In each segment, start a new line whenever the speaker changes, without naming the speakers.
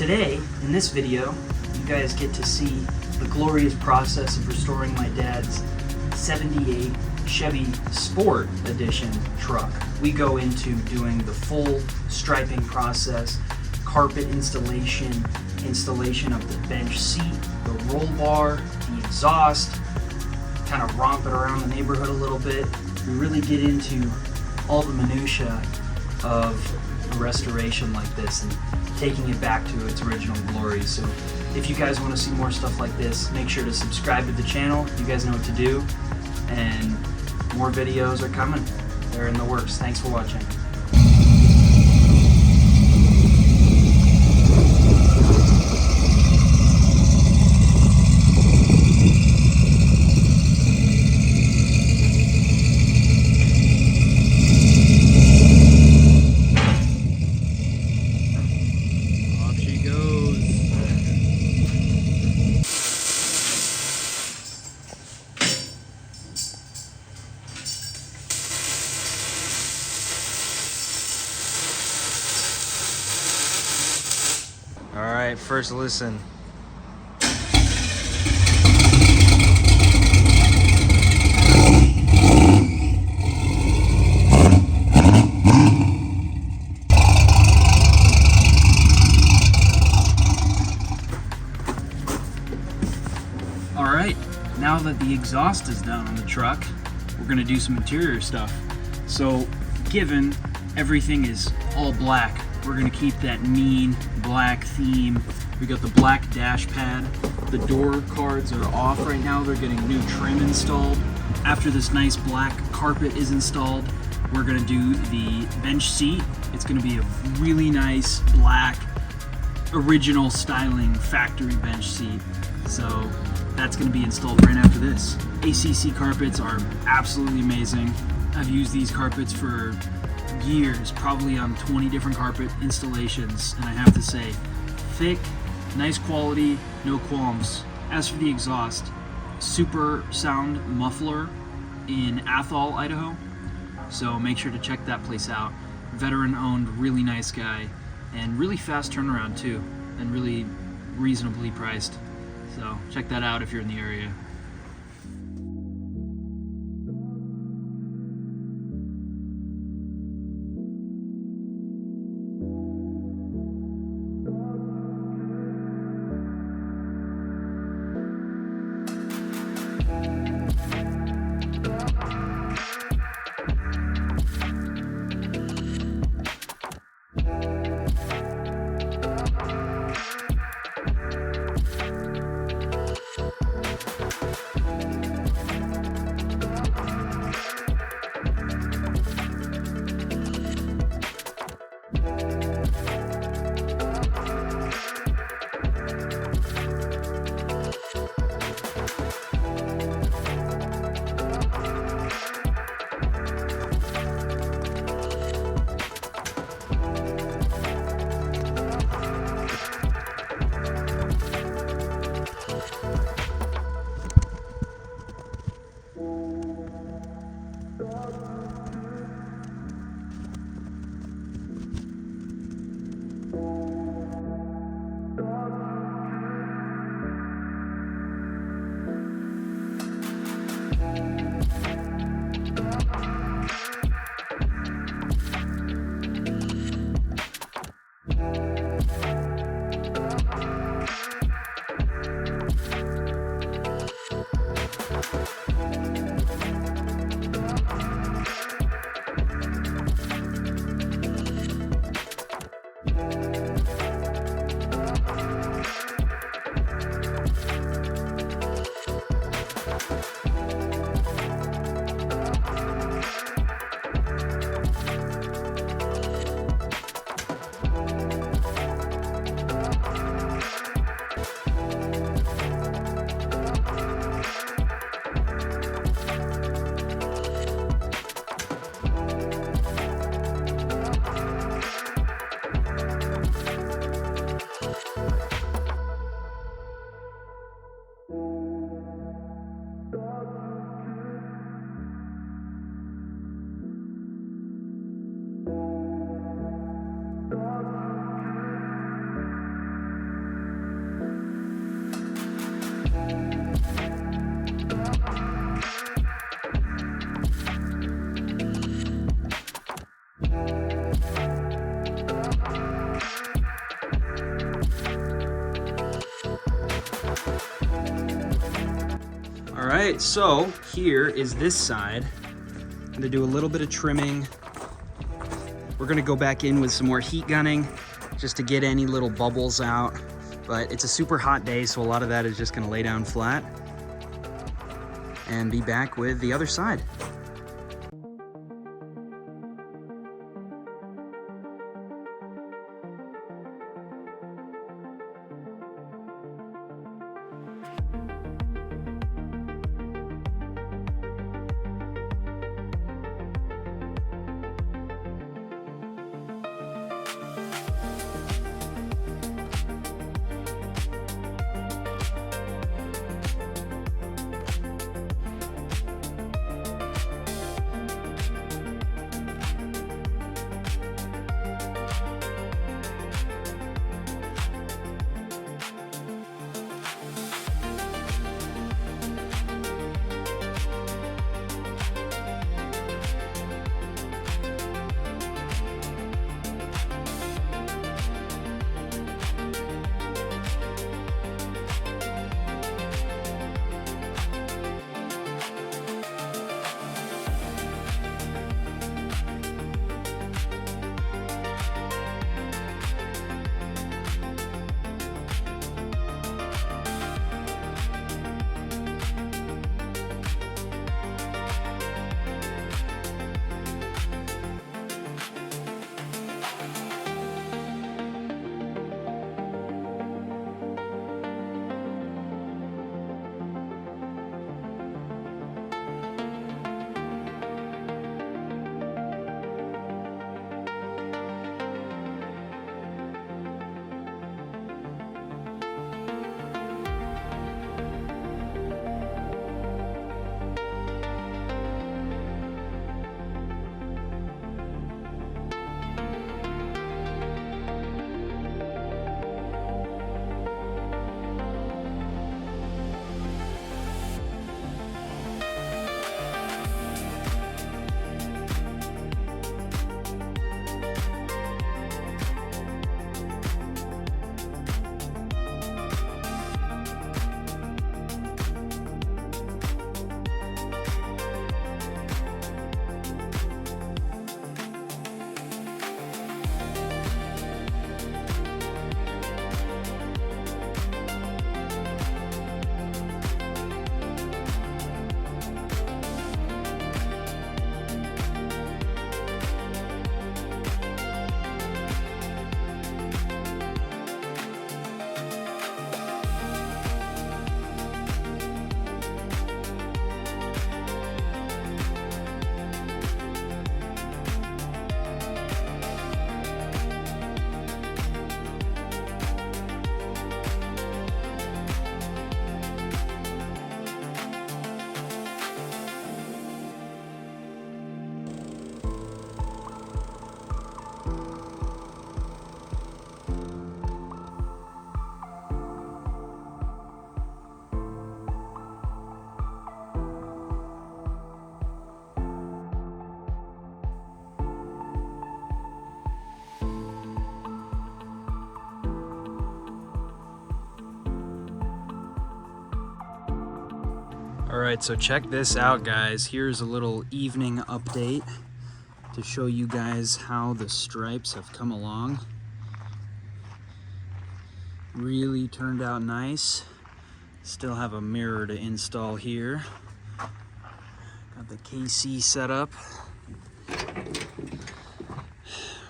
Today, in this video, you guys get to see the glorious process of restoring my dad's 78 Chevy Sport Edition truck. We go into doing the full striping process, carpet installation of the bench seat, the roll bar, the exhaust, kind of romp it around the neighborhood a little bit. We really get into all the minutia of a restoration like this and taking it back to its original glory. So if you guys want to see more stuff like this, make sure to subscribe to the channel. You guys know what to do, and more videos are coming. They're in the works. Thanks for watching.
All right, first listen.
All right, now that the exhaust is down on the truck, we're gonna do some interior stuff. So, given everything is all black, we're gonna keep that mean black theme. We got the black dash pad. The door cards are off right now. They're getting new trim installed. After this nice black carpet is installed, we're gonna do the bench seat. It's gonna be a really nice black, original styling factory bench seat. So that's gonna be installed right after this. ACC carpets are absolutely amazing. I've used these carpets for years, probably on 20 different carpet installations, and I have to say, thick, nice quality, no qualms. As for the exhaust, super sound muffler in Athol, Idaho, so make sure to check that place out. Veteran owned, really nice guy, and really fast turnaround too, and really reasonably priced. So check that out if you're in the area. right, so here is this side. I'm gonna do a little bit of trimming. We're gonna go back in with some more heat gunning just to get any little bubbles out. But it's a super hot day, so a lot of that is just gonna lay down flat and be back with the other side. All right, so check this out, guys. Here's a little evening update to show you guys how the stripes have come along. Really turned out nice. Still have a mirror to install here. Got the KC set up.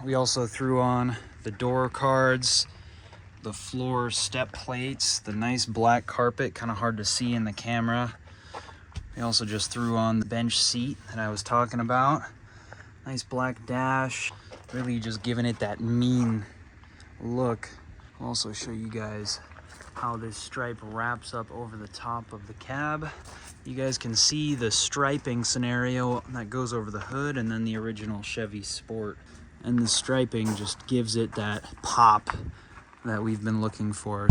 We also threw on the door cards, the floor step plates, the nice black carpet, kind of hard to see in the camera. We also just threw on the bench seat that I was talking about. Nice black dash, really just giving it that mean look. I'll also show you guys how this stripe wraps up over the top of the cab. You guys can see the striping scenario that goes over the hood and then the original Chevy Sport. And the striping just gives it that pop that we've been looking for.